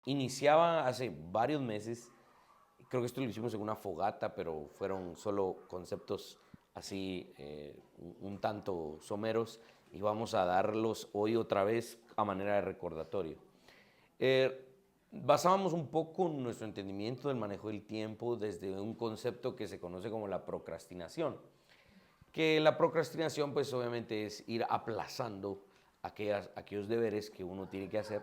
Iniciaba hace varios meses, creo que esto lo hicimos en una fogata, pero fueron solo conceptos así un tanto someros y vamos a darlos hoy otra vez a manera de recordatorio. Eh, Basábamos un poco nuestro entendimiento del manejo del tiempo desde un concepto que se conoce como la procrastinación, que la procrastinación pues obviamente es ir aplazando aquellos deberes que uno tiene que hacer.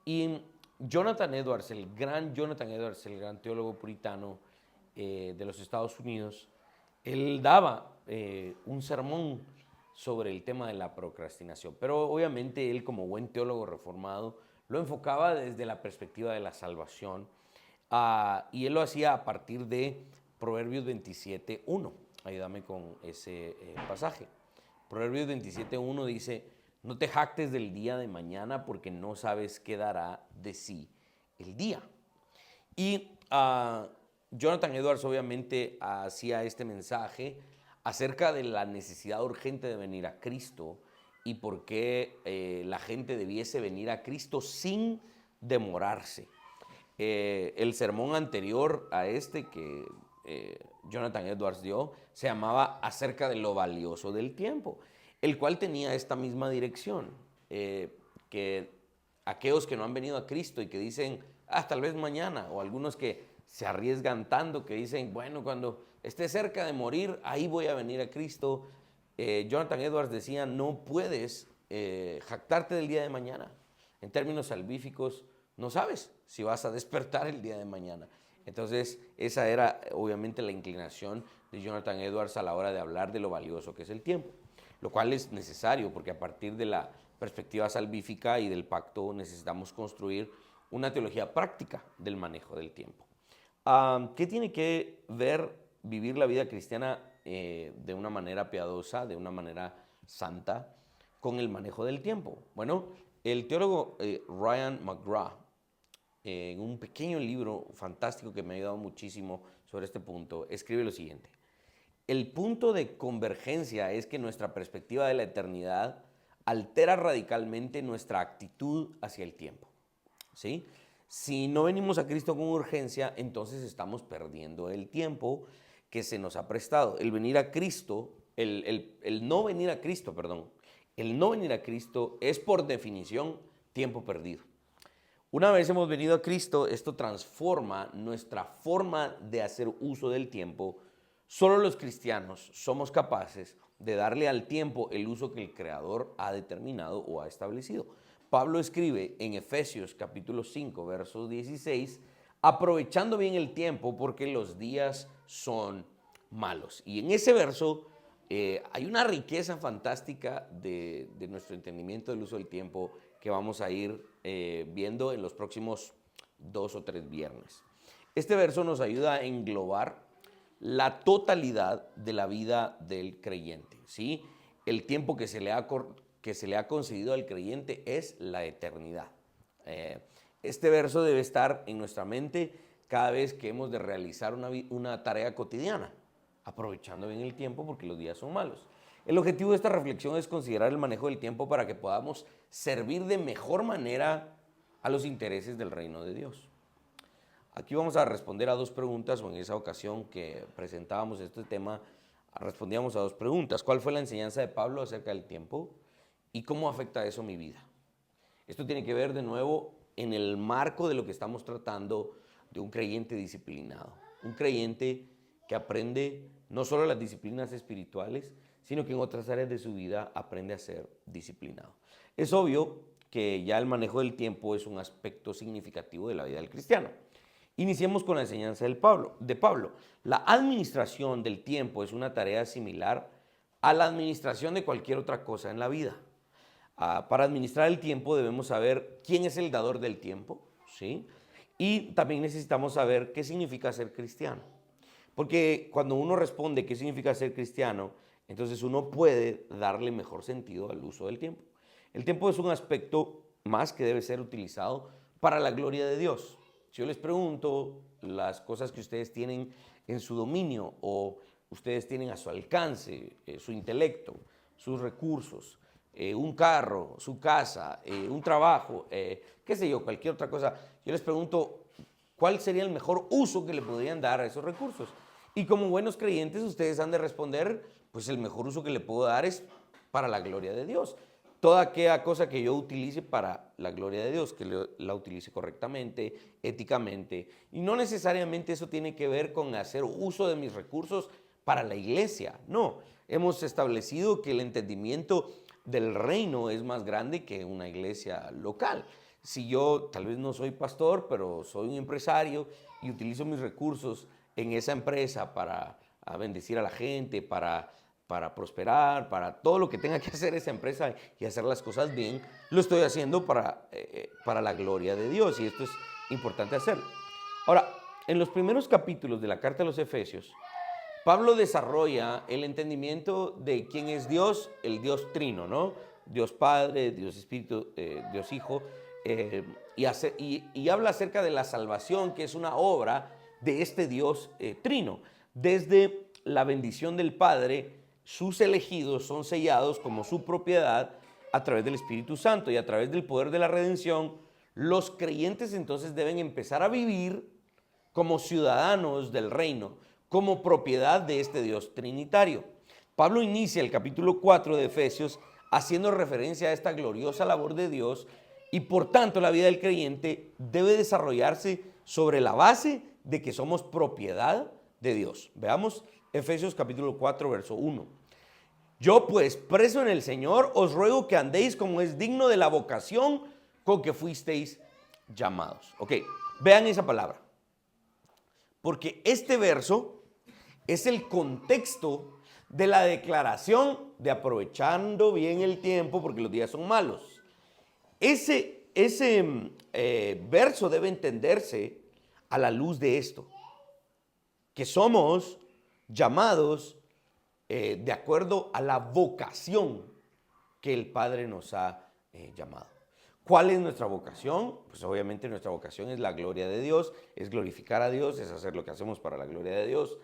Y Jonathan Edwards, el gran Jonathan Edwards, el gran teólogo puritano de los Estados Unidos, él daba un sermón sobre el tema de la procrastinación, pero obviamente él como buen teólogo reformado lo enfocaba desde la perspectiva de la salvación y él lo hacía a partir de Proverbios 27:1. Ayúdame con ese pasaje. Proverbios 27:1 dice: no te jactes del día de mañana porque no sabes qué dará de sí el día. Y Jonathan Edwards obviamente hacía este mensaje acerca de la necesidad urgente de venir a Cristo y por qué la gente debiese venir a Cristo sin demorarse. El sermón anterior a este que Jonathan Edwards dio se llamaba acerca de lo valioso del tiempo, el cual tenía esta misma dirección, que aquellos que no han venido a Cristo y que dicen, tal vez mañana, o algunos que se arriesgan tanto que dicen, bueno, cuando esté cerca de morir, ahí voy a venir a Cristo. Jonathan Edwards decía, no puedes jactarte del día de mañana. En términos salvíficos, no sabes si vas a despertar el día de mañana. Entonces, esa era obviamente la inclinación de Jonathan Edwards a la hora de hablar de lo valioso que es el tiempo, lo cual es necesario porque a partir de la perspectiva salvífica y del pacto necesitamos construir una teología práctica del manejo del tiempo. ¿Qué tiene que ver vivir la vida cristiana de una manera piadosa, de una manera santa, con el manejo del tiempo? Bueno, el teólogo Ryan McGrath, en un pequeño libro fantástico que me ha ayudado muchísimo sobre este punto, escribe lo siguiente: el punto de convergencia es que nuestra perspectiva de la eternidad altera radicalmente nuestra actitud hacia el tiempo. ¿Sí? Si no venimos a Cristo con urgencia, entonces estamos perdiendo el tiempo que se nos ha prestado. El venir a Cristo, el no venir a Cristo, perdón, el no venir a Cristo es por definición tiempo perdido. Una vez hemos venido a Cristo, esto transforma nuestra forma de hacer uso del tiempo. Solo los cristianos somos capaces de darle al tiempo el uso que el Creador ha determinado o ha establecido. Pablo escribe en Efesios capítulo 5, versos 16, aprovechando bien el tiempo porque los días son malos. Y en ese verso hay una riqueza fantástica de nuestro entendimiento del uso del tiempo que vamos a ir viendo en los próximos 2 o 3 viernes. Este verso nos ayuda a englobar la totalidad de la vida del creyente, ¿sí? El tiempo que se le ha concedido al creyente es la eternidad. Este verso debe estar en nuestra mente cada vez que hemos de realizar una tarea cotidiana, aprovechando bien el tiempo porque los días son malos. El objetivo de esta reflexión es considerar el manejo del tiempo para que podamos servir de mejor manera a los intereses del reino de Dios. Aquí vamos a responder a 2 preguntas, o en esa ocasión que presentábamos este tema, respondíamos a 2 preguntas. ¿Cuál fue la enseñanza de Pablo acerca del tiempo? ¿Y cómo afecta eso mi vida? Esto tiene que ver de nuevo en el marco de lo que estamos tratando de un creyente disciplinado. Un creyente que aprende no solo las disciplinas espirituales, sino que en otras áreas de su vida aprende a ser disciplinado. Es obvio que ya el manejo del tiempo es un aspecto significativo de la vida del cristiano. Iniciemos con la enseñanza de Pablo. La administración del tiempo es una tarea similar a la administración de cualquier otra cosa en la vida. Para administrar el tiempo debemos saber quién es el dador del tiempo, ¿sí? Y también necesitamos saber qué significa ser cristiano. Porque cuando uno responde qué significa ser cristiano, entonces uno puede darle mejor sentido al uso del tiempo. El tiempo es un aspecto más que debe ser utilizado para la gloria de Dios. Si yo les pregunto las cosas que ustedes tienen en su dominio o ustedes tienen a su alcance, su intelecto, sus recursos, un carro, su casa, un trabajo, qué sé yo, cualquier otra cosa, yo les pregunto, ¿cuál sería el mejor uso que le podrían dar a esos recursos? Y como buenos creyentes, ustedes han de responder, pues el mejor uso que le puedo dar es para la gloria de Dios. Toda aquella cosa que yo utilice para la gloria de Dios, que la utilice correctamente, éticamente. Y no necesariamente eso tiene que ver con hacer uso de mis recursos para la iglesia. No, hemos establecido que el entendimiento del reino es más grande que una iglesia local. Si yo tal vez no soy pastor, pero soy un empresario y utilizo mis recursos en esa empresa para bendecir a la gente, para prosperar, para todo lo que tenga que hacer esa empresa y hacer las cosas bien, lo estoy haciendo para la gloria de Dios, y esto es importante hacerlo. Ahora, en los primeros capítulos de la carta a los Efesios, Pablo desarrolla el entendimiento de quién es Dios, el Dios trino, ¿no? Dios Padre, Dios Espíritu, Dios Hijo, y habla acerca de la salvación, que es una obra de este Dios trino. Desde la bendición del Padre, sus elegidos son sellados como su propiedad a través del Espíritu Santo, y a través del poder de la redención, los creyentes entonces deben empezar a vivir como ciudadanos del reino, como propiedad de este Dios trinitario. Pablo inicia el capítulo 4 de Efesios haciendo referencia a esta gloriosa labor de Dios, y por tanto la vida del creyente debe desarrollarse sobre la base de que somos propiedad de Dios. Veamos Efesios capítulo 4, verso 1. Yo pues, preso en el Señor, os ruego que andéis como es digno de la vocación con que fuisteis llamados. Ok, vean esa palabra. Porque este verso es el contexto de la declaración de aprovechando bien el tiempo porque los días son malos. Ese verso debe entenderse a la luz de esto, que somos llamados de acuerdo a la vocación que el Padre nos ha llamado. ¿Cuál es nuestra vocación? Pues obviamente nuestra vocación es la gloria de Dios, es glorificar a Dios, es hacer lo que hacemos para la gloria de Dios.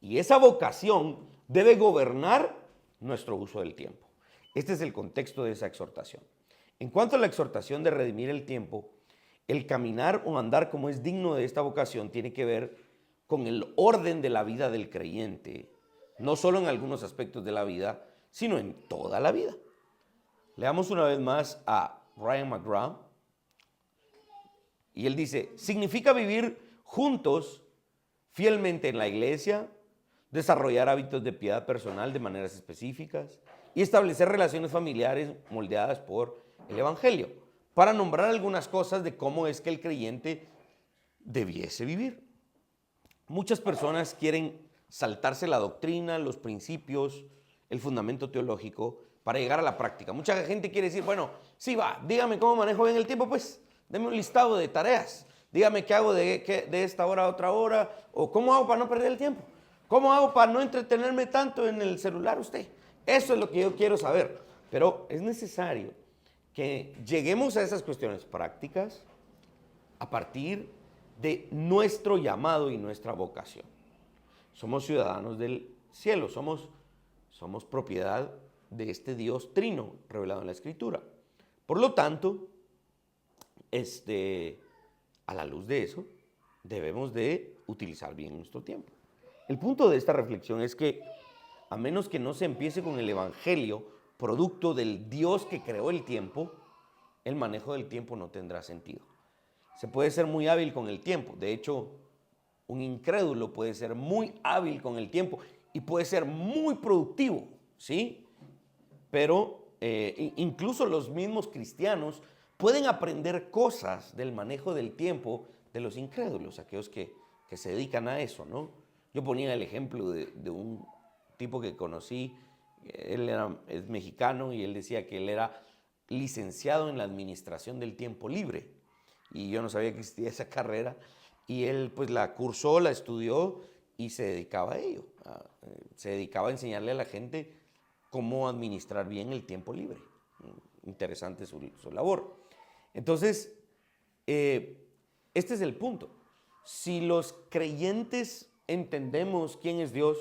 Y esa vocación debe gobernar nuestro uso del tiempo. Este es el contexto de esa exhortación. En cuanto a la exhortación de redimir el tiempo, el caminar o andar como es digno de esta vocación tiene que ver con el orden de la vida del creyente, no solo en algunos aspectos de la vida, sino en toda la vida. Leamos una vez más a Ryan McGraw, y él dice, significa vivir juntos fielmente en la iglesia, desarrollar hábitos de piedad personal de maneras específicas y establecer relaciones familiares moldeadas por el Evangelio, para nombrar algunas cosas de cómo es que el creyente debiese vivir. Muchas personas quieren saltarse la doctrina, los principios, el fundamento teológico para llegar a la práctica. Mucha gente quiere decir, bueno, sí va, dígame cómo manejo bien el tiempo, pues deme un listado de tareas, dígame qué hago de esta hora a otra hora, o cómo hago para no perder el tiempo, cómo hago para no entretenerme tanto en el celular usted. Eso es lo que yo quiero saber, pero es necesario que lleguemos a esas cuestiones prácticas a partir de nuestro llamado y nuestra vocación. Somos ciudadanos del cielo, somos propiedad de este Dios trino revelado en la Escritura. Por lo tanto, a la luz de eso, debemos de utilizar bien nuestro tiempo. El punto de esta reflexión es que, a menos que no se empiece con el Evangelio, producto del Dios que creó el tiempo, el manejo del tiempo no tendrá sentido. Se puede ser muy hábil con el tiempo. De hecho, un incrédulo puede ser muy hábil con el tiempo y puede ser muy productivo, ¿sí? Pero incluso los mismos cristianos pueden aprender cosas del manejo del tiempo de los incrédulos, aquellos que se dedican a eso, ¿no? Yo ponía el ejemplo de un tipo que conocí, él es mexicano, y él decía que él era licenciado en la administración del tiempo libre, y yo no sabía que existía esa carrera, y él pues la cursó, la estudió y se dedicaba a ello, se dedicaba a enseñarle a la gente cómo administrar bien el tiempo libre. Interesante su labor. Entonces, este es el punto. Si los creyentes entendemos quién es Dios,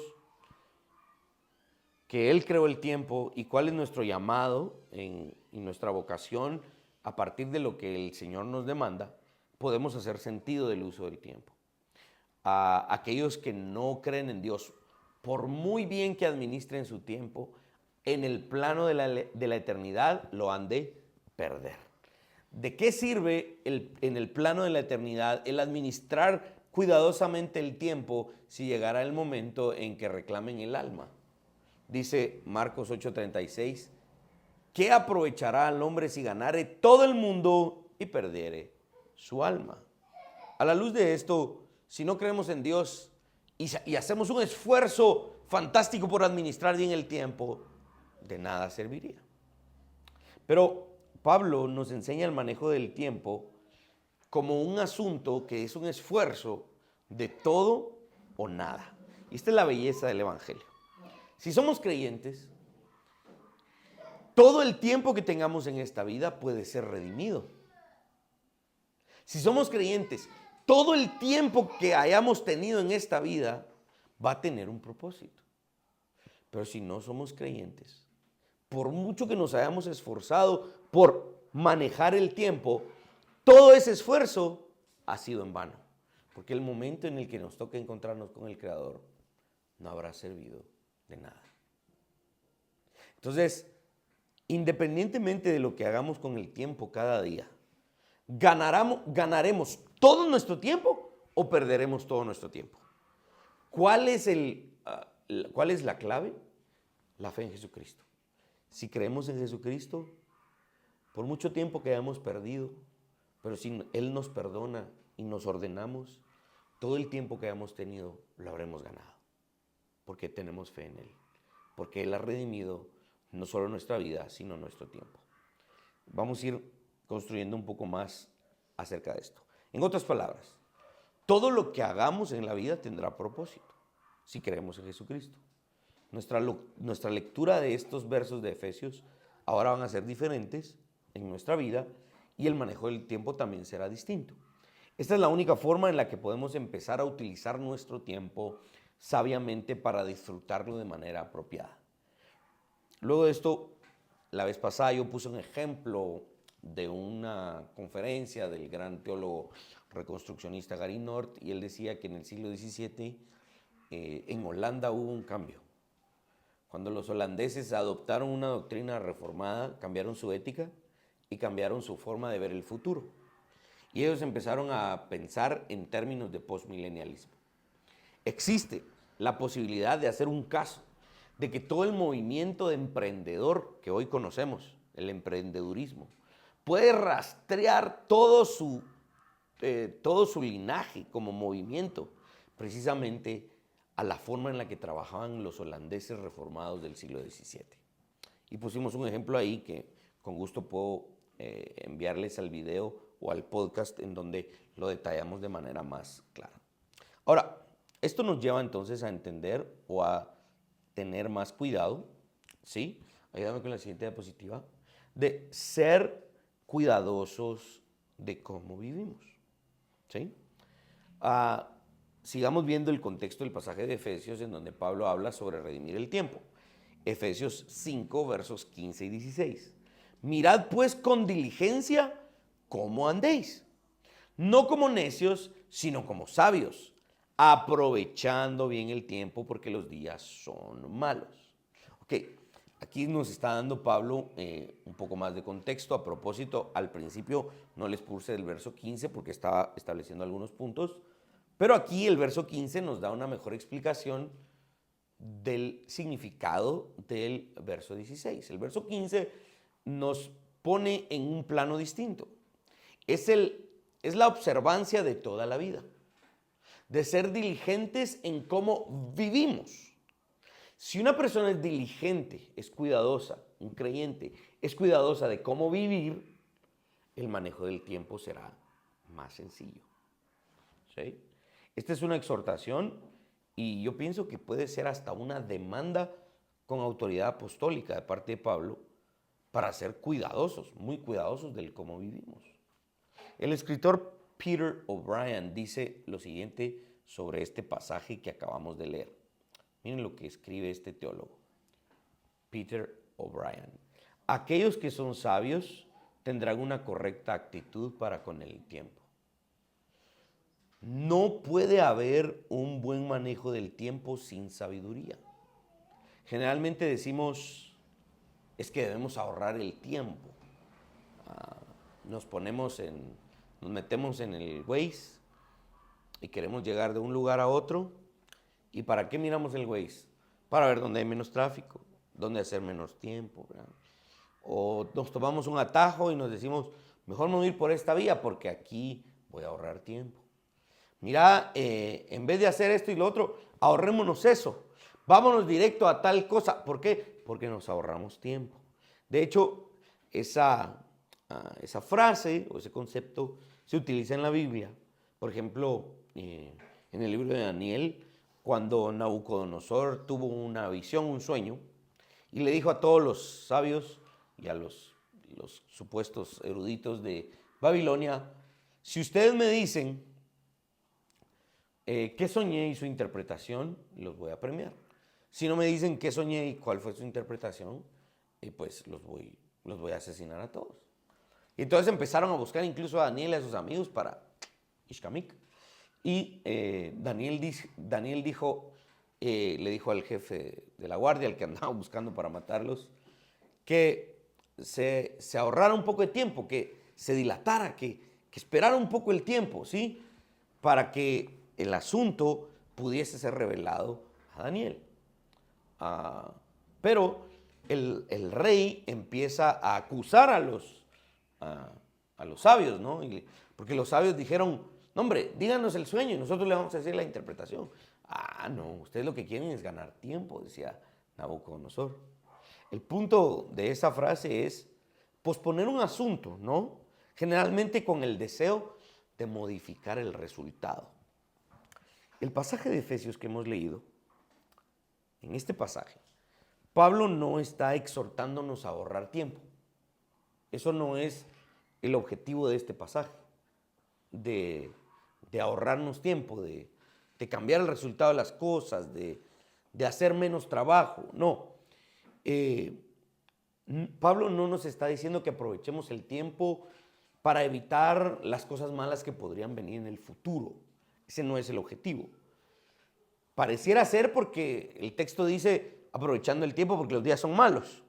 que Él creó el tiempo y cuál es nuestro llamado y nuestra vocación a partir de lo que el Señor nos demanda, podemos hacer sentido del uso del tiempo. A aquellos que no creen en Dios, por muy bien que administren su tiempo, en el plano de la eternidad lo han de perder. ¿De qué sirve en el plano de la eternidad el administrar cuidadosamente el tiempo si llegara el momento en que reclamen el alma? Dice Marcos 8:36, ¿qué aprovechará al hombre si ganare todo el mundo y perdiere su alma? A la luz de esto, si no creemos en Dios y hacemos un esfuerzo fantástico por administrar bien el tiempo, de nada serviría. Pero Pablo nos enseña el manejo del tiempo como un asunto que es un esfuerzo de todo o nada. Y esta es la belleza del Evangelio. Si somos creyentes, todo el tiempo que tengamos en esta vida puede ser redimido. Si somos creyentes, todo el tiempo que hayamos tenido en esta vida va a tener un propósito. Pero si no somos creyentes, por mucho que nos hayamos esforzado por manejar el tiempo, todo ese esfuerzo ha sido en vano. Porque el momento en el que nos toque encontrarnos con el Creador no habrá servido de nada. Entonces, independientemente de lo que hagamos con el tiempo cada día, ¿ganaremos todo nuestro tiempo o perderemos todo nuestro tiempo? ¿Cuál es la clave? La fe en Jesucristo. Si creemos en Jesucristo, por mucho tiempo que hayamos perdido, pero si Él nos perdona y nos ordenamos, todo el tiempo que hayamos tenido lo habremos ganado, porque tenemos fe en Él, porque Él ha redimido no solo nuestra vida, sino nuestro tiempo. Vamos a ir construyendo un poco más acerca de esto. En otras palabras, todo lo que hagamos en la vida tendrá propósito, si creemos en Jesucristo. Nuestra lectura de estos versos de Efesios ahora van a ser diferentes en nuestra vida y el manejo del tiempo también será distinto. Esta es la única forma en la que podemos empezar a utilizar nuestro tiempo sabiamente para disfrutarlo de manera apropiada. Luego de esto, la vez pasada yo puse un ejemplo de una conferencia del gran teólogo reconstruccionista Gary North, y él decía que en el siglo XVII en Holanda hubo un cambio. Cuando los holandeses adoptaron una doctrina reformada, cambiaron su ética y cambiaron su forma de ver el futuro. Y ellos empezaron a pensar en términos de postmilenialismo. Existe la posibilidad de hacer un caso de que todo el movimiento de emprendedor que hoy conocemos, el emprendedurismo, puede rastrear todo su linaje como movimiento precisamente a la forma en la que trabajaban los holandeses reformados del siglo XVII. Y pusimos un ejemplo ahí que con gusto puedo enviarles al video o al podcast en donde lo detallamos de manera más clara. Ahora, esto nos lleva entonces a entender o a tener más cuidado, ¿sí? Ayúdame con la siguiente diapositiva, de ser cuidadosos de cómo vivimos, ¿sí? Sigamos viendo el contexto del pasaje de Efesios en donde Pablo habla sobre redimir el tiempo. Efesios 5, versos 15 y 16. Mirad pues con diligencia cómo andéis, no como necios, sino como sabios, aprovechando bien el tiempo porque los días son malos. Ok, aquí nos está dando Pablo un poco más de contexto. A propósito, al principio no les puse el verso 15 porque estaba estableciendo algunos puntos, pero aquí el verso 15 nos da una mejor explicación del significado del verso 16. El verso 15 nos pone en un plano distinto. Es la observancia de toda la vida, de ser diligentes en cómo vivimos. Si una persona es diligente, es cuidadosa, un creyente es cuidadosa de cómo vivir, el manejo del tiempo será más sencillo. ¿Sí? Esta es una exhortación y yo pienso que puede ser hasta una demanda con autoridad apostólica de parte de Pablo para ser cuidadosos, muy cuidadosos del cómo vivimos. El escritor Peter O'Brien dice lo siguiente sobre este pasaje que acabamos de leer. Miren lo que escribe este teólogo. Peter O'Brien. Aquellos que son sabios tendrán una correcta actitud para con el tiempo. No puede haber un buen manejo del tiempo sin sabiduría. Generalmente decimos, es que debemos ahorrar el tiempo. Nos metemos en el Waze y queremos llegar de un lugar a otro. ¿Y para qué miramos el Waze? Para ver dónde hay menos tráfico, dónde hacer menos tiempo, ¿verdad? O nos tomamos un atajo y nos decimos, mejor me voy a ir por esta vía porque aquí voy a ahorrar tiempo. Mira, en vez de hacer esto y lo otro, ahorrémonos eso. Vámonos directo a tal cosa. ¿Por qué? Porque nos ahorramos tiempo. De hecho, esa frase o ese concepto se utiliza en la Biblia. Por ejemplo, en el libro de Daniel, cuando Nabucodonosor tuvo una visión, un sueño, y le dijo a todos los sabios y a los supuestos eruditos de Babilonia, si ustedes me dicen qué soñé y su interpretación, los voy a premiar. Si no me dicen qué soñé y cuál fue su interpretación, pues los voy a asesinar a todos. Y entonces empezaron a buscar incluso a Daniel y a sus amigos para Ishkamik. Y Daniel le dijo al jefe de la guardia, al que andaba buscando para matarlos, que se ahorrara un poco de tiempo, que se dilatara, que esperara un poco el tiempo, ¿sí? Para que el asunto pudiese ser revelado a Daniel. Pero el rey empieza a acusar a los sabios, ¿no? Porque los sabios dijeron, no, hombre, díganos el sueño y nosotros le vamos a decir la interpretación. No, ustedes lo que quieren es ganar tiempo, decía Nabucodonosor. El punto de esa frase es posponer un asunto, ¿no? Generalmente con el deseo de modificar el resultado. El pasaje de Efesios que hemos leído, en este pasaje, Pablo no está exhortándonos a ahorrar tiempo. Eso no es el objetivo de este pasaje, de ahorrarnos tiempo, de cambiar el resultado de las cosas, de hacer menos trabajo. No. Pablo no nos está diciendo que aprovechemos el tiempo para evitar las cosas malas que podrían venir en el futuro. Ese no es el objetivo. Pareciera ser porque el texto dice aprovechando el tiempo porque los días son malos.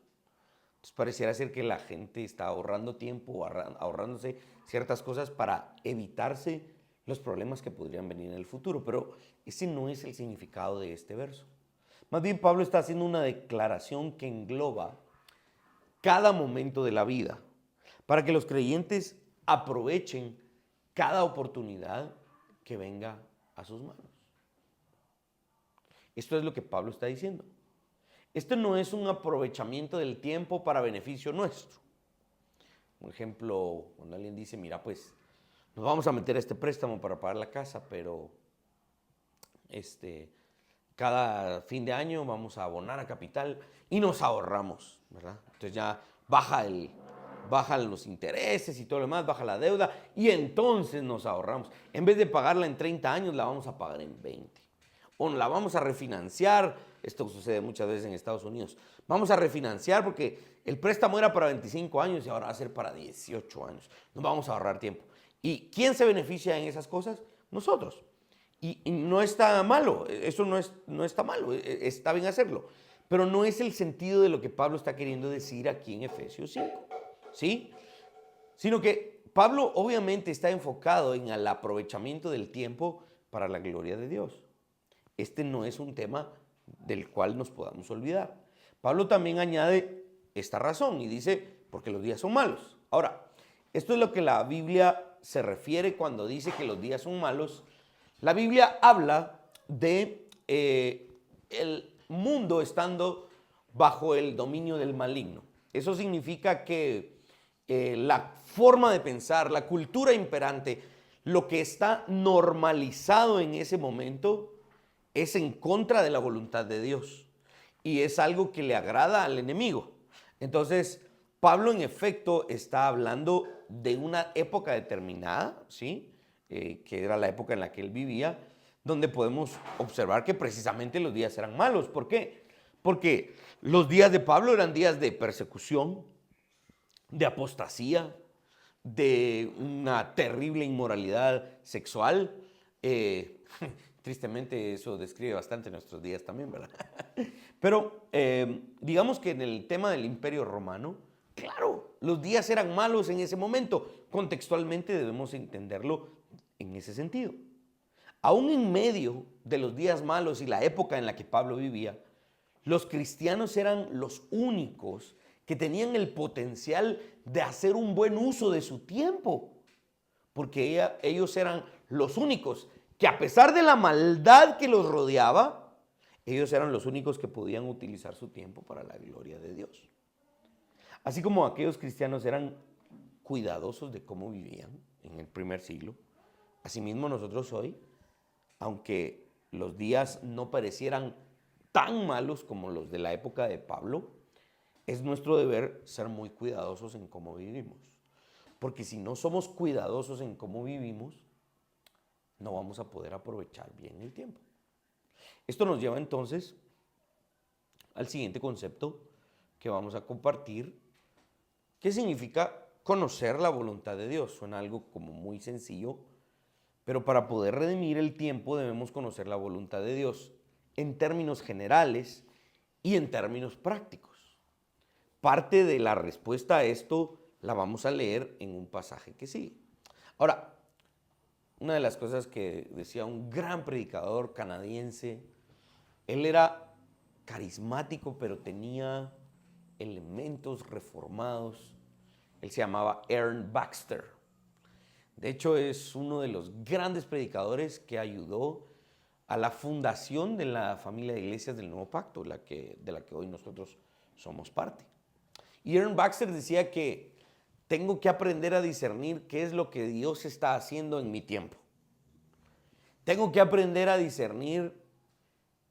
Entonces pareciera ser que la gente está ahorrando tiempo, ahorrándose ciertas cosas para evitarse los problemas que podrían venir en el futuro. Pero ese no es el significado de este verso. Más bien Pablo está haciendo una declaración que engloba cada momento de la vida para que los creyentes aprovechen cada oportunidad que venga a sus manos. Esto es lo que Pablo está diciendo. Esto no es un aprovechamiento del tiempo para beneficio nuestro. Por ejemplo, cuando alguien dice, mira, pues nos vamos a meter a este préstamo para pagar la casa, pero cada fin de año vamos a abonar a capital y nos ahorramos, ¿verdad? Entonces ya bajan los intereses y todo lo demás, baja la deuda y entonces nos ahorramos. En vez de pagarla en 30 años, la vamos a pagar en 20. O la vamos a refinanciar. Esto sucede muchas veces en Estados Unidos. Vamos a refinanciar porque el préstamo era para 25 años y ahora va a ser para 18 años. Nos vamos a ahorrar tiempo. ¿Y quién se beneficia en esas cosas? Nosotros. Y no está malo, eso no está malo, está bien hacerlo. Pero no es el sentido de lo que Pablo está queriendo decir aquí en Efesios 5, ¿sí? Sino que Pablo obviamente está enfocado en el aprovechamiento del tiempo para la gloria de Dios. Este no es un tema del cual nos podamos olvidar. Pablo también añade esta razón y dice, porque los días son malos. Ahora, esto es lo que la Biblia se refiere cuando dice que los días son malos. La Biblia habla de el mundo estando bajo el dominio del maligno. Eso significa que la forma de pensar, la cultura imperante, lo que está normalizado en ese momento es en contra de la voluntad de Dios y es algo que le agrada al enemigo. Entonces, Pablo en efecto está hablando de una época determinada, ¿sí? Que era la época en la que él vivía, donde podemos observar que precisamente los días eran malos. ¿Por qué? Porque los días de Pablo eran días de persecución, de apostasía, de una terrible inmoralidad sexual. Tristemente eso describe bastante nuestros días también, ¿verdad? Pero digamos que en el tema del Imperio Romano, claro, los días eran malos en ese momento. Contextualmente debemos entenderlo en ese sentido. Aún en medio de los días malos y la época en la que Pablo vivía, los cristianos eran los únicos que tenían el potencial de hacer un buen uso de su tiempo, porque ellos eran los únicos que, a pesar de la maldad que los rodeaba, ellos eran los únicos que podían utilizar su tiempo para la gloria de Dios. Así como aquellos cristianos eran cuidadosos de cómo vivían en el primer siglo, asimismo nosotros hoy, aunque los días no parecieran tan malos como los de la época de Pablo, es nuestro deber ser muy cuidadosos en cómo vivimos. Porque si no somos cuidadosos en cómo vivimos, no vamos a poder aprovechar bien el tiempo. Esto nos lleva entonces al siguiente concepto que vamos a compartir, que significa conocer la voluntad de Dios. Suena algo como muy sencillo, pero para poder redimir el tiempo debemos conocer la voluntad de Dios en términos generales y en términos prácticos. Parte de la respuesta a esto la vamos a leer en un pasaje que sigue. Ahora, una de las cosas que decía un gran predicador canadiense, él era carismático, pero tenía elementos reformados. Él se llamaba Aaron Baxter. De hecho, es uno de los grandes predicadores que ayudó a la fundación de la familia de iglesias del Nuevo Pacto, de la que hoy nosotros somos parte. Y Aaron Baxter decía que tengo que aprender a discernir qué es lo que Dios está haciendo en mi tiempo. Tengo que aprender a discernir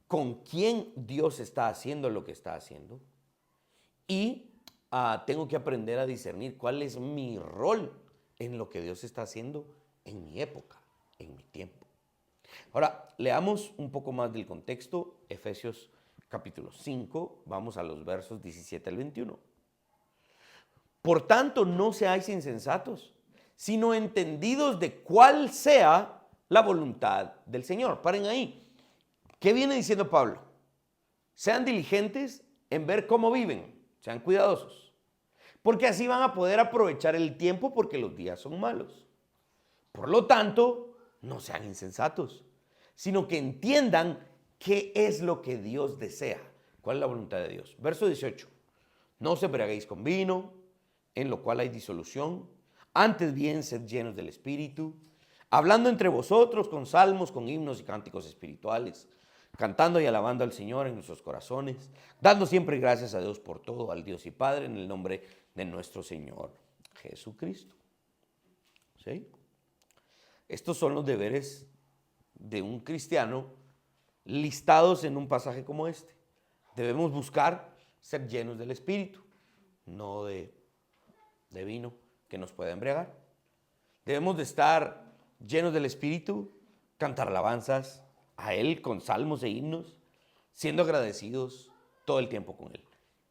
con quién Dios está haciendo lo que está haciendo. Y tengo que aprender a discernir cuál es mi rol en lo que Dios está haciendo en mi época, en mi tiempo. Ahora, leamos un poco más del contexto. Efesios capítulo 5, vamos a los versos 17 al 21. Por tanto, no seáis insensatos, sino entendidos de cuál sea la voluntad del Señor. Paren ahí. ¿Qué viene diciendo Pablo? Sean diligentes en ver cómo viven, sean cuidadosos, porque así van a poder aprovechar el tiempo, porque los días son malos. Por lo tanto, no sean insensatos, sino que entiendan qué es lo que Dios desea, cuál es la voluntad de Dios. Verso 18, no os embriaguéis con vino, en lo cual hay disolución, antes bien sed llenos del Espíritu, hablando entre vosotros con salmos, con himnos y cánticos espirituales, cantando y alabando al Señor en nuestros corazones, dando siempre gracias a Dios por todo, al Dios y Padre, en el nombre de nuestro Señor Jesucristo. ¿Sí? Estos son los deberes de un cristiano listados en un pasaje como este. Debemos buscar ser llenos del Espíritu, no de vino que nos pueda embriagar. Debemos de estar llenos del Espíritu, cantar alabanzas a Él con salmos e himnos, siendo agradecidos todo el tiempo con Él.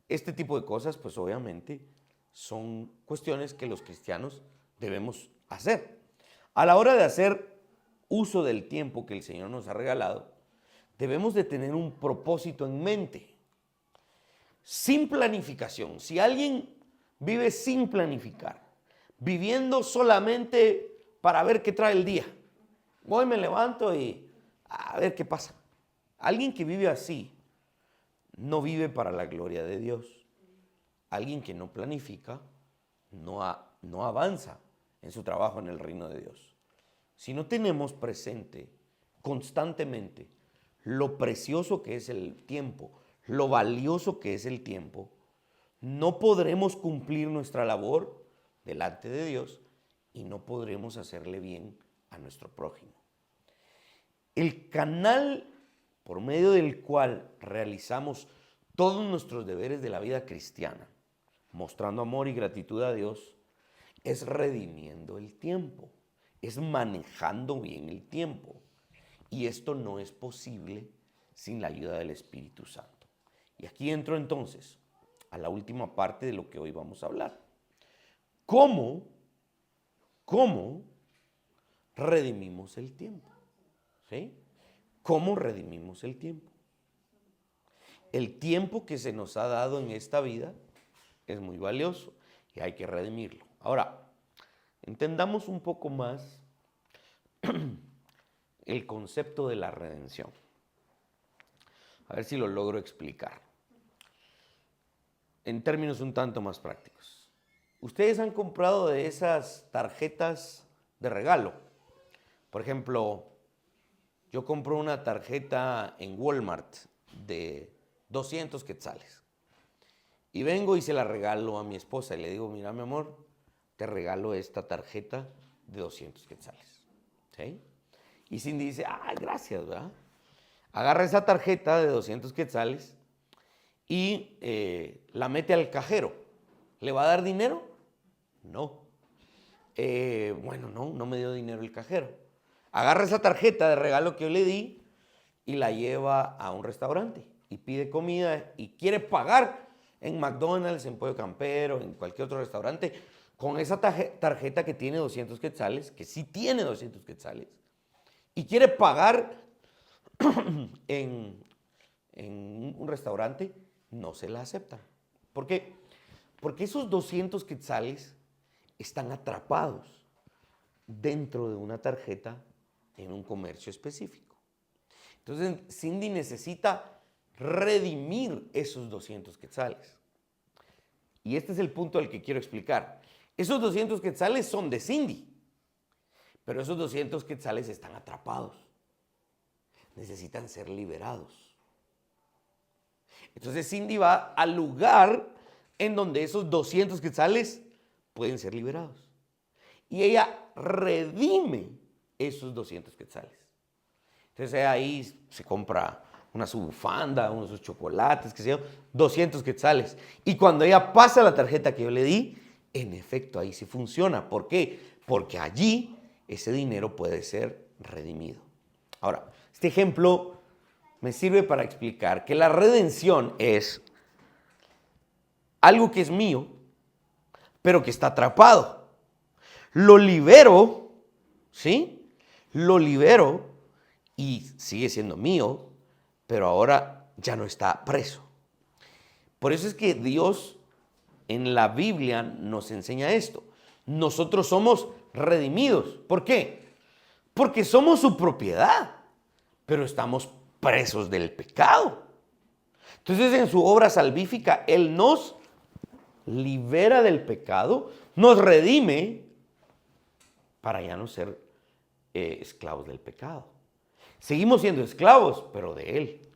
Este tipo de cosas, pues obviamente, son cuestiones que los cristianos debemos hacer. A la hora de hacer uso del tiempo que el Señor nos ha regalado, debemos de tener un propósito en mente, sin planificación. Si alguien vive sin planificar, viviendo solamente para ver qué trae el día, hoy me levanto y a ver qué pasa. Alguien que vive así no vive para la gloria de Dios. Alguien que no planifica no avanza en su trabajo en el reino de Dios. Si no tenemos presente constantemente lo precioso que es el tiempo, lo valioso que es el tiempo, no podremos cumplir nuestra labor delante de Dios y no podremos hacerle bien a nuestro prójimo. El canal por medio del cual realizamos todos nuestros deberes de la vida cristiana, mostrando amor y gratitud a Dios, es redimiendo el tiempo, es manejando bien el tiempo. Y esto no es posible sin la ayuda del Espíritu Santo. Y aquí entro entonces a la última parte de lo que hoy vamos a hablar. ¿Cómo redimimos el tiempo? ¿Sí? ¿Cómo redimimos el tiempo? El tiempo que se nos ha dado en esta vida es muy valioso y hay que redimirlo. Ahora, entendamos un poco más el concepto de la redención. A ver si lo logro explicar en términos un tanto más prácticos. Ustedes han comprado de esas tarjetas de regalo. Por ejemplo, yo compro una tarjeta en Walmart de 200 quetzales. Y vengo y se la regalo a mi esposa y le digo, mira mi amor, te regalo esta tarjeta de 200 quetzales. ¿Sí? Y Cindy dice, gracias, ¿verdad? Agarra esa tarjeta de 200 quetzales y la mete al cajero. ¿Le va a dar dinero? No. No me dio dinero el cajero. Agarra esa tarjeta de regalo que yo le di y la lleva a un restaurante y pide comida y quiere pagar en McDonald's, en Pollo Campero, en cualquier otro restaurante, con esa tarjeta que tiene 200 quetzales, que sí tiene 200 quetzales, y quiere pagar en un restaurante, no se la aceptan. ¿Por qué? Porque esos 200 quetzales están atrapados dentro de una tarjeta en un comercio específico. Entonces, Cindy necesita redimir esos 200 quetzales. Y este es el punto al que quiero explicar. Esos 200 quetzales son de Cindy, pero esos 200 quetzales están atrapados. Necesitan ser liberados. Entonces Cindy va al lugar en donde esos 200 quetzales pueden ser liberados. Y ella redime esos 200 quetzales. Entonces ahí se compra una su bufanda, unos sus chocolates, qué sé yo, 200 quetzales. Y cuando ella pasa la tarjeta que yo le di, en efecto ahí sí funciona. ¿Por qué? Porque allí ese dinero puede ser redimido. Ahora, este ejemplo me sirve para explicar que la redención es algo que es mío, pero que está atrapado. Lo libero, ¿sí? Lo libero y sigue siendo mío, pero ahora ya no está preso. Por eso es que Dios en la Biblia nos enseña esto. Nosotros somos redimidos. ¿Por qué? Porque somos su propiedad, pero estamos presos del pecado. Entonces, en su obra salvífica, Él nos libera del pecado, nos redime para ya no ser esclavos del pecado. Seguimos siendo esclavos, pero de Él,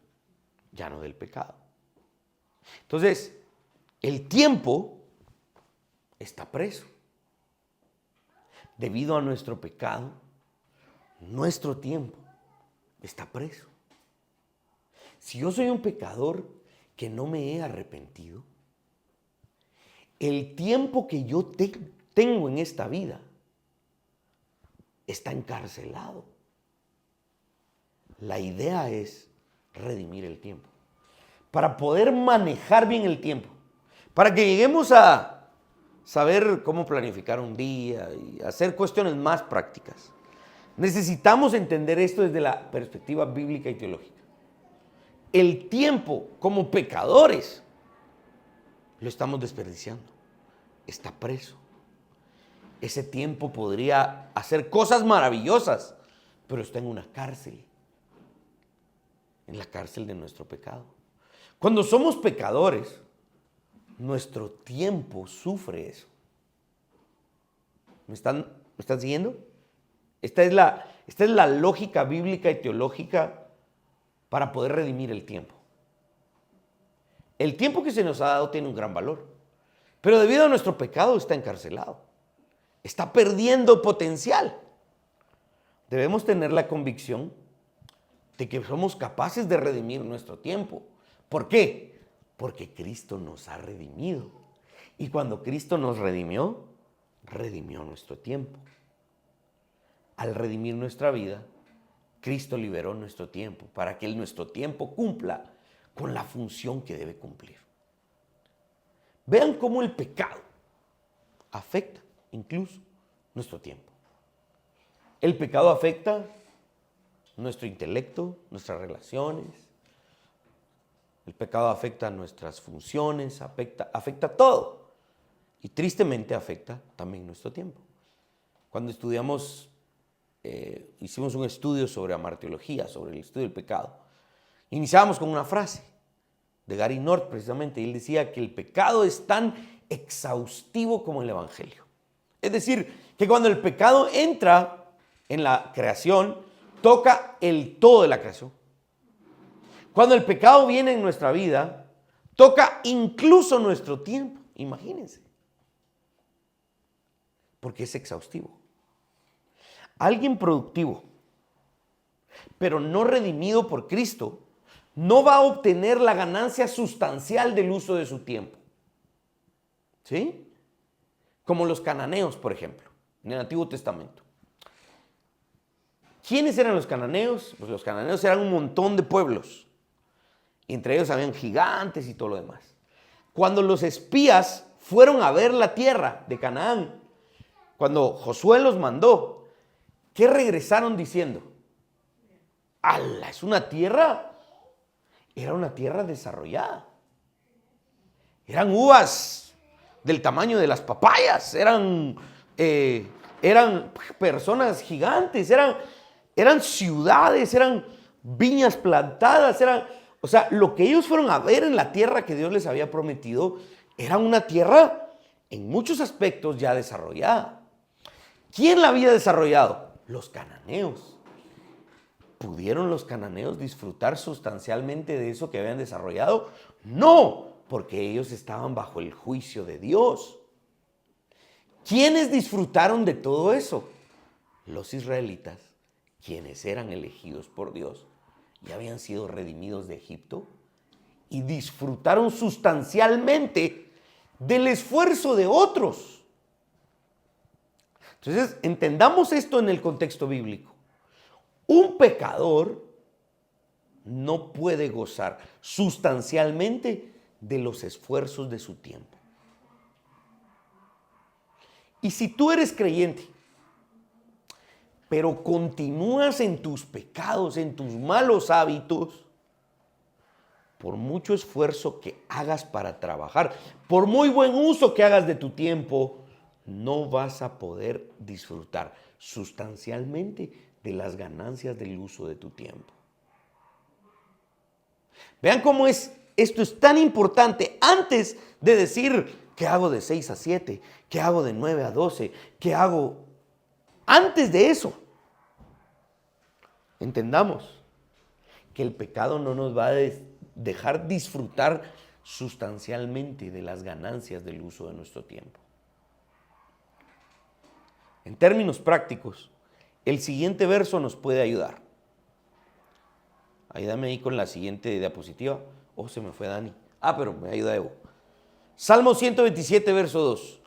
ya no del pecado. Entonces, el tiempo está preso. Debido a nuestro pecado, nuestro tiempo está preso. Si yo soy un pecador que no me he arrepentido, el tiempo que yo tengo en esta vida está encarcelado. La idea es redimir el tiempo. Para poder manejar bien el tiempo. Para que lleguemos a saber cómo planificar un día y hacer cuestiones más prácticas. Necesitamos entender esto desde la perspectiva bíblica y teológica. El tiempo como pecadores lo estamos desperdiciando. Está preso. Ese tiempo podría hacer cosas maravillosas, pero está en una cárcel. En la cárcel de nuestro pecado. Cuando somos pecadores, nuestro tiempo sufre eso. ¿Me están siguiendo? Esta es la lógica bíblica y teológica para poder redimir el tiempo. El tiempo que se nos ha dado tiene un gran valor, pero debido a nuestro pecado está encarcelado. Está perdiendo potencial. Debemos tener la convicción de que somos capaces de redimir nuestro tiempo. ¿Por qué? Porque Cristo nos ha redimido. Y cuando Cristo nos redimió nuestro tiempo. Al redimir nuestra vida, Cristo liberó nuestro tiempo para que nuestro tiempo cumpla con la función que debe cumplir. Vean cómo el pecado afecta incluso nuestro tiempo. El pecado afecta nuestro intelecto, nuestras relaciones. El pecado afecta nuestras funciones, afecta todo. Y tristemente afecta también nuestro tiempo. Cuando estudiamos, hicimos un estudio sobre amartiología, sobre el estudio del pecado, iniciábamos con una frase de Gary North precisamente, y él decía que el pecado es tan exhaustivo como el evangelio. Es decir, que cuando el pecado entra en la creación, toca el todo de la creación. Cuando el pecado viene en nuestra vida, toca incluso nuestro tiempo, imagínense, porque es exhaustivo. Alguien productivo, pero no redimido por Cristo, no va a obtener la ganancia sustancial del uso de su tiempo. ¿Sí? Como los cananeos, por ejemplo, en el Antiguo Testamento. ¿Quiénes eran los cananeos? Pues los cananeos eran un montón de pueblos. Entre ellos habían gigantes y todo lo demás. Cuando los espías fueron a ver la tierra de Canaán, cuando Josué los mandó, ¿qué regresaron diciendo? ¡Hala! Es una tierra. Era una tierra desarrollada. Eran uvas del tamaño de las papayas. Eran personas gigantes. Eran ciudades. Eran viñas plantadas. O sea, lo que ellos fueron a ver en la tierra que Dios les había prometido era una tierra en muchos aspectos ya desarrollada. ¿Quién la había desarrollado? Los cananeos. ¿Pudieron los cananeos disfrutar sustancialmente de eso que habían desarrollado? No, porque ellos estaban bajo el juicio de Dios. ¿Quiénes disfrutaron de todo eso? Los israelitas, quienes eran elegidos por Dios y habían sido redimidos de Egipto y disfrutaron sustancialmente del esfuerzo de otros. Entonces, entendamos esto en el contexto bíblico. Un pecador no puede gozar sustancialmente de los esfuerzos de su tiempo. Y si tú eres creyente, pero continúas en tus pecados, en tus malos hábitos, por mucho esfuerzo que hagas para trabajar, por muy buen uso que hagas de tu tiempo, no vas a poder disfrutar sustancialmente de las ganancias del uso de tu tiempo. Vean cómo esto es tan importante antes de decir qué hago de 6 a 7, qué hago de 9 a 12, qué hago antes de eso. Entendamos que el pecado no nos va a dejar disfrutar sustancialmente de las ganancias del uso de nuestro tiempo. En términos prácticos, el siguiente verso nos puede ayudar. Ayúdame ahí con la siguiente diapositiva. Oh, se me fue Dani. Pero me ayuda Evo. Salmo 127, verso 2.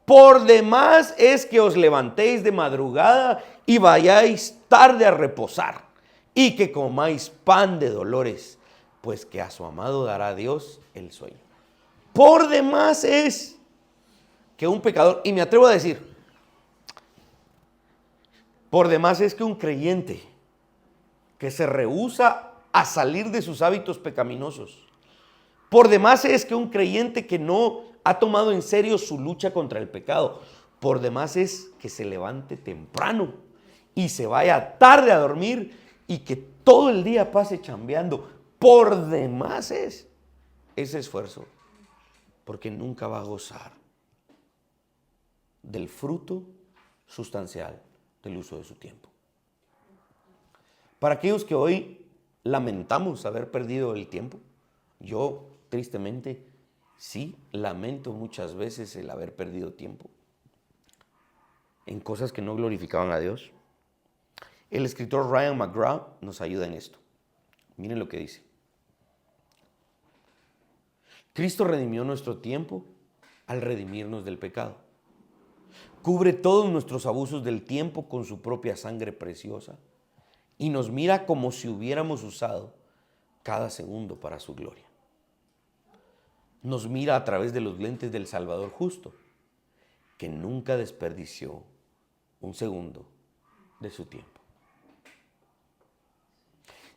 Por demás es que os levantéis de madrugada y vayáis tarde a reposar, y que comáis pan de dolores, pues que a su amado dará Dios el sueño. Por demás es que un pecador, y me atrevo a decir, por demás es que un creyente que se rehúsa a salir de sus hábitos pecaminosos, por demás es que un creyente que no ha tomado en serio su lucha contra el pecado, por demás es que se levante temprano y se vaya tarde a dormir y que todo el día pase chambeando, por demás es ese esfuerzo, porque nunca va a gozar del fruto sustancial del uso de su tiempo. Para aquellos que hoy lamentamos haber perdido el tiempo, yo tristemente sí lamento muchas veces el haber perdido tiempo en cosas que no glorificaban a Dios. El escritor Ryan McGraw nos ayuda en esto. Miren lo que dice. Cristo redimió nuestro tiempo al redimirnos del pecado. Cubre todos nuestros abusos del tiempo con su propia sangre preciosa y nos mira como si hubiéramos usado cada segundo para su gloria. Nos mira a través de los lentes del Salvador justo, que nunca desperdició un segundo de su tiempo.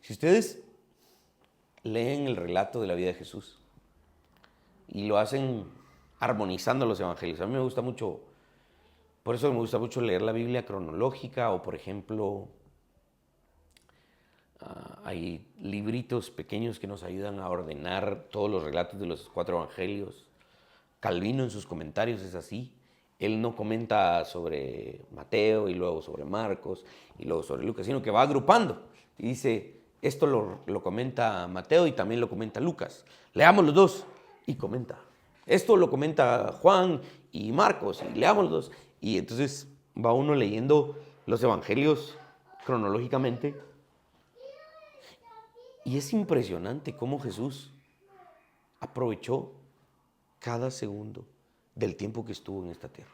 Si ustedes leen el relato de la vida de Jesús y lo hacen armonizando los evangelios, a mí me gusta mucho, por eso me gusta mucho leer la Biblia cronológica, o por ejemplo, hay libritos pequeños que nos ayudan a ordenar todos los relatos de los 4 evangelios. Calvino en sus comentarios es así. Él no comenta sobre Mateo y luego sobre Marcos y luego sobre Lucas, sino que va agrupando y dice, esto lo comenta Mateo y también lo comenta Lucas. Leamos los dos y comenta. Esto lo comenta Juan y Marcos y leamos los dos. Y entonces va uno leyendo los evangelios cronológicamente. Y es impresionante cómo Jesús aprovechó cada segundo del tiempo que estuvo en esta tierra.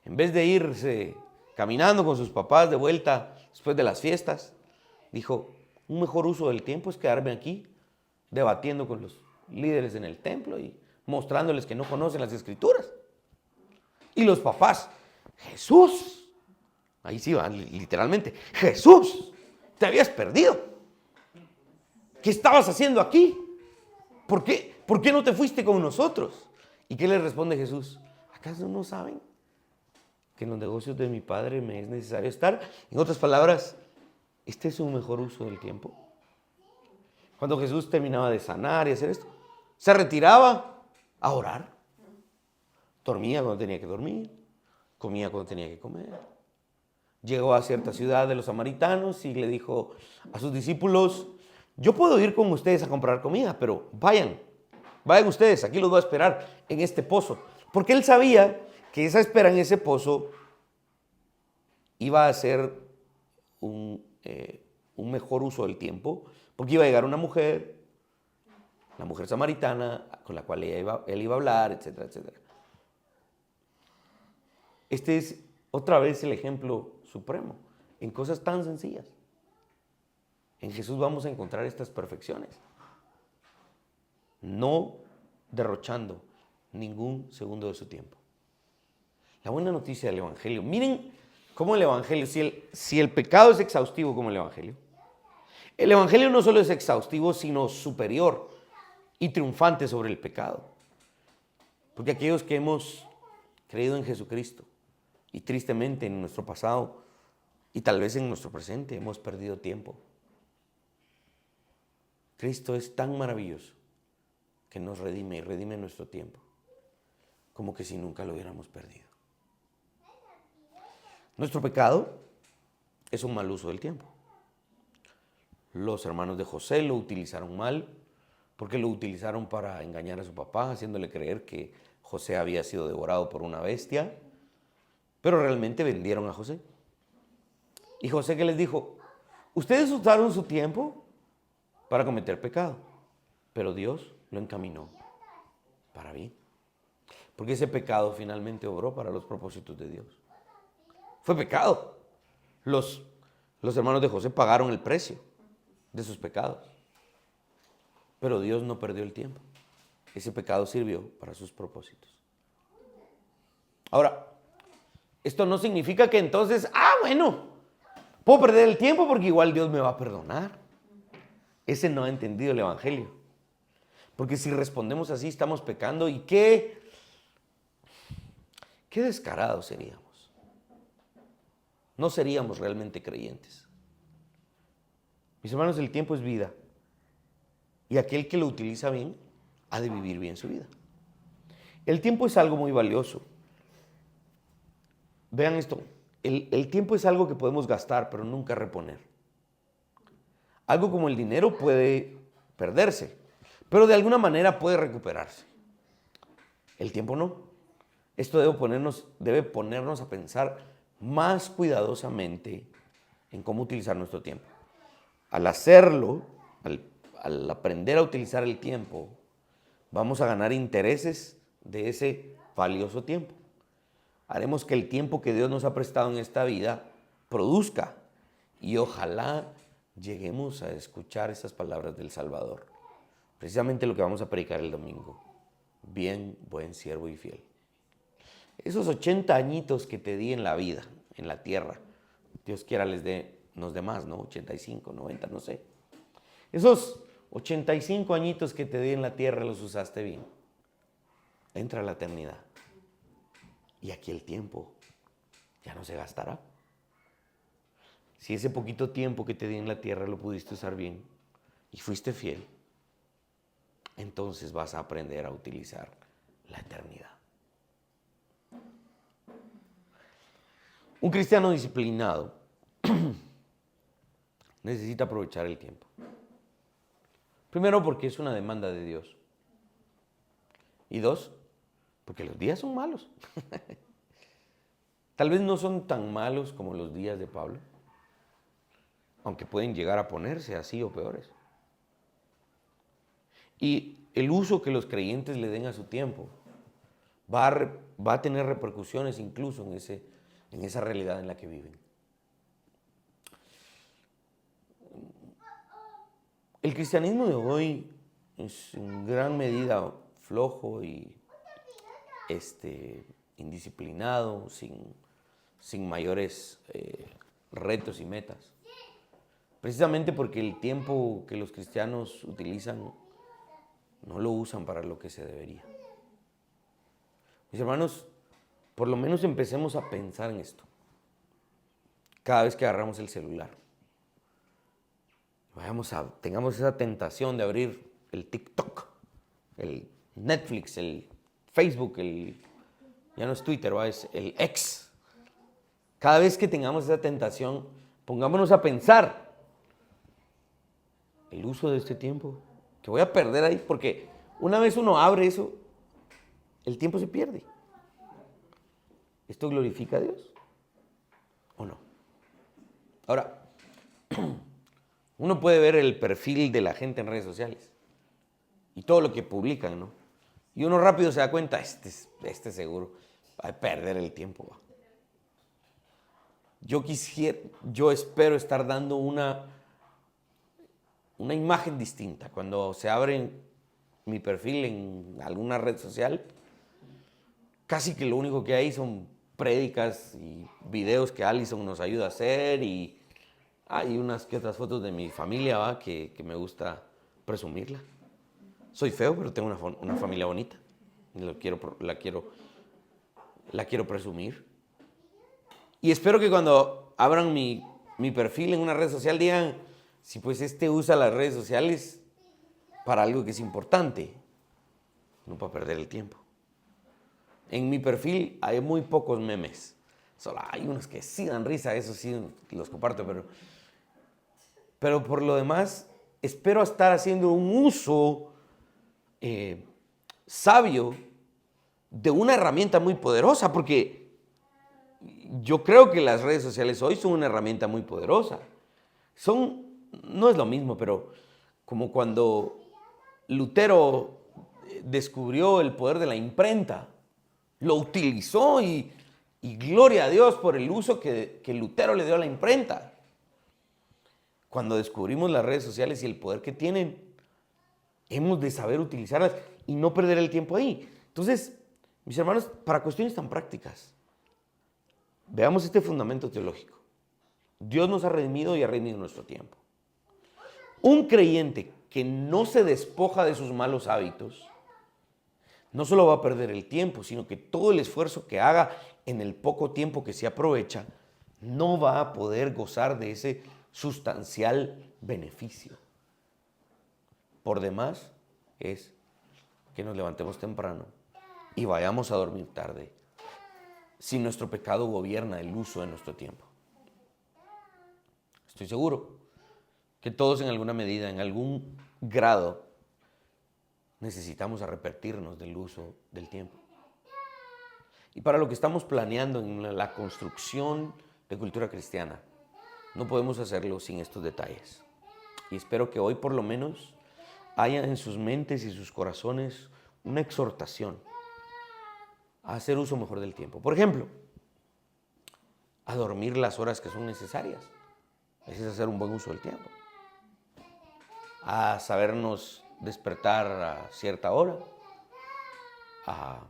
En vez de irse caminando con sus papás de vuelta después de las fiestas, dijo, un mejor uso del tiempo es quedarme aquí debatiendo con los líderes en el templo y mostrándoles que no conocen las Escrituras. Y los papás, Jesús, ahí sí van literalmente, Jesús, te habías perdido. ¿Qué estabas haciendo aquí? ¿Por qué no te fuiste con nosotros? ¿Y qué le responde Jesús? ¿Acaso no saben que en los negocios de mi Padre me es necesario estar? En otras palabras, ¿este es un mejor uso del tiempo? Cuando Jesús terminaba de sanar y hacer esto, se retiraba a orar. Dormía cuando tenía que dormir, comía cuando tenía que comer. Llegó a cierta ciudad de los samaritanos y le dijo a sus discípulos, yo puedo ir con ustedes a comprar comida, pero vayan ustedes, aquí los voy a esperar en este pozo. Porque él sabía que esa espera en ese pozo iba a ser un mejor uso del tiempo, porque iba a llegar una mujer, la mujer samaritana, con la cual él iba a hablar, etcétera, etcétera. Este es otra vez el ejemplo supremo, en cosas tan sencillas. En Jesús vamos a encontrar estas perfecciones, no derrochando ningún segundo de su tiempo. La buena noticia del Evangelio, miren cómo el Evangelio, si el pecado es exhaustivo como el Evangelio no solo es exhaustivo, sino superior y triunfante sobre el pecado. Porque aquellos que hemos creído en Jesucristo y tristemente en nuestro pasado y tal vez en nuestro presente hemos perdido tiempo. Cristo es tan maravilloso que nos redime y redime nuestro tiempo, como que si nunca lo hubiéramos perdido. Nuestro pecado es un mal uso del tiempo. Los hermanos de José lo utilizaron mal, porque lo utilizaron para engañar a su papá, haciéndole creer que José había sido devorado por una bestia, pero realmente vendieron a José. Y José, ¿qué les dijo? Ustedes usaron su tiempo para cometer pecado, pero Dios lo encaminó para bien, porque ese pecado finalmente obró para los propósitos de Dios. Fue pecado. Los hermanos de José pagaron el precio de sus pecados, pero Dios no perdió el tiempo. Ese pecado sirvió para sus propósitos. Ahora, esto no significa que entonces, bueno, puedo perder el tiempo porque igual Dios me va a perdonar. Ese no ha entendido el Evangelio. Porque si respondemos así, estamos pecando y qué descarados seríamos. No seríamos realmente creyentes. Mis hermanos, el tiempo es vida. Y aquel que lo utiliza bien, ha de vivir bien su vida. El tiempo es algo muy valioso. Vean esto, el tiempo es algo que podemos gastar, pero nunca reponer. Algo como el dinero puede perderse, pero de alguna manera puede recuperarse. El tiempo no. Esto debe ponernos a pensar más cuidadosamente en cómo utilizar nuestro tiempo. Al hacerlo, al aprender a utilizar el tiempo, vamos a ganar intereses de ese valioso tiempo. Haremos que el tiempo que Dios nos ha prestado en esta vida produzca y ojalá lleguemos a escuchar esas palabras del Salvador. Precisamente lo que vamos a predicar el domingo. Bien, buen siervo y fiel. Esos 80 añitos que te di en la vida, en la tierra, Dios quiera nos dé más, ¿no? 85, 90, no sé. Esos 85 añitos que te di en la tierra los usaste bien. Entra a la eternidad. Y aquí el tiempo ya no se gastará. Si ese poquito tiempo que te di en la tierra lo pudiste usar bien y fuiste fiel, entonces vas a aprender a utilizar la eternidad. Un cristiano disciplinado necesita aprovechar el tiempo. Primero, porque es una demanda de Dios. Y dos, porque los días son malos. Tal vez no son tan malos como los días de Pablo, aunque pueden llegar a ponerse así o peores. Y el uso que los creyentes le den a su tiempo va a tener repercusiones incluso en esa realidad en la que viven. El cristianismo de hoy es en gran medida flojo y indisciplinado, sin mayores retos y metas. Precisamente porque el tiempo que los cristianos utilizan no lo usan para lo que se debería. Mis hermanos, por lo menos empecemos a pensar en esto. Cada vez que agarramos el celular, tengamos esa tentación de abrir el TikTok, el Netflix, el Facebook, ya no es Twitter, es el X. Cada vez que tengamos esa tentación, pongámonos a pensar el uso de este tiempo que voy a perder ahí, porque una vez uno abre eso, el tiempo se pierde. ¿Esto glorifica a Dios o no? Ahora, uno puede ver el perfil de la gente en redes sociales y todo lo que publican, ¿no? Y uno rápido se da cuenta, este seguro va a perder el tiempo. Yo espero estar dando una imagen distinta. Cuando se abre mi perfil en alguna red social, casi que lo único que hay son prédicas y videos que Allison nos ayuda a hacer, y hay unas que otras fotos de mi familia, que me gusta presumirla. Soy feo, pero tengo una familia bonita. La quiero presumir. Y espero que cuando abran mi perfil en una red social digan, si pues usa las redes sociales para algo que es importante, no para perder el tiempo. En mi perfil hay muy pocos memes. Solo hay unos que sí dan risa, eso sí los comparto, pero por lo demás espero estar haciendo un uso sabio de una herramienta muy poderosa, porque yo creo que las redes sociales hoy son una herramienta muy poderosa. No es lo mismo, pero como cuando Lutero descubrió el poder de la imprenta, lo utilizó y gloria a Dios por el uso que Lutero le dio a la imprenta. Cuando descubrimos las redes sociales y el poder que tienen, hemos de saber utilizarlas y no perder el tiempo ahí. Entonces, mis hermanos, para cuestiones tan prácticas, veamos este fundamento teológico. Dios nos ha redimido y ha redimido nuestro tiempo. Un creyente que no se despoja de sus malos hábitos, no solo va a perder el tiempo, sino que todo el esfuerzo que haga en el poco tiempo que se aprovecha, no va a poder gozar de ese sustancial beneficio. Por demás, es que nos levantemos temprano y vayamos a dormir tarde, si nuestro pecado gobierna el uso de nuestro tiempo. Estoy seguro que todos en alguna medida, en algún grado, necesitamos arrepentirnos del uso del tiempo. Y para lo que estamos planeando en la construcción de cultura cristiana, no podemos hacerlo sin estos detalles. Y espero que hoy por lo menos haya en sus mentes y sus corazones una exhortación a hacer uso mejor del tiempo. Por ejemplo, a dormir las horas que son necesarias. Ese es hacer un buen uso del tiempo. a sabernos despertar a cierta hora, a,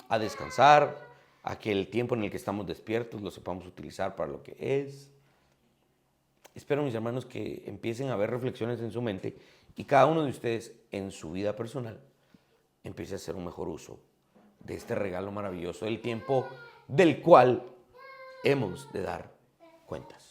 a descansar, a que el tiempo en el que estamos despiertos lo sepamos utilizar para lo que es. Espero, mis hermanos, que empiecen a ver reflexiones en su mente y cada uno de ustedes en su vida personal empiece a hacer un mejor uso de este regalo maravilloso del tiempo del cual hemos de dar cuentas.